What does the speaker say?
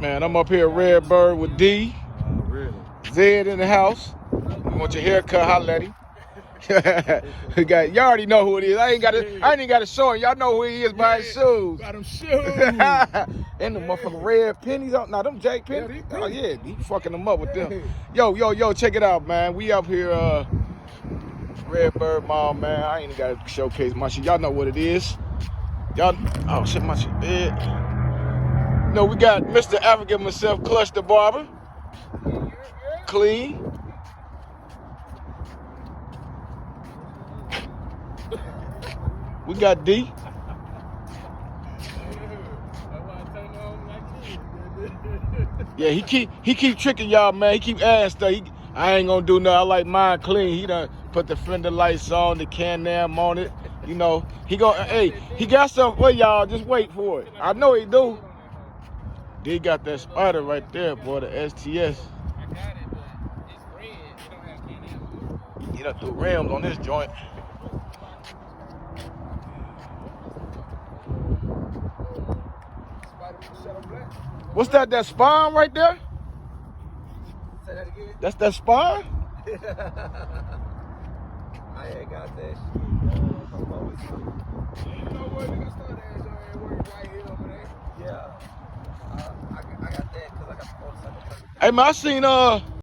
Man, I'm up here at Redbird with D. Really? Zed in the house. You want your haircut? Holla at him. Y'all already know who it is. I ain't even got to show him. Y'all know who he is by his shoes. By them shoes. And the motherfucking red pennies. Nah, them Jake pennies. Oh yeah, he fucking them up with them. Yo, check it out, man. We up here, Redbird Mall, man. I ain't got to showcase my shit. Y'all know what it is. Y'all, oh shit, my shit big. No, we got Mr. African himself, Clutch the Barber. Clean. We got D. Yeah, he keep tricking y'all, man. He keep adding stuff. I ain't gonna do nothing. I like mine clean. He done put the fender lights on, the Can-Am on it. You know, he got something for y'all. Just wait for it. I know he do. D got that Spyder right there, boy, the STS. I got it, but it's red. It don't have Can-Am. He done threw rims on this joint. What's that? That spine right there? Say that again? That's that spine? I ain't got that shit. You know what? Nigga started at work right here over there. Yeah. I got that because I got the motorcycle. Hey man, I seen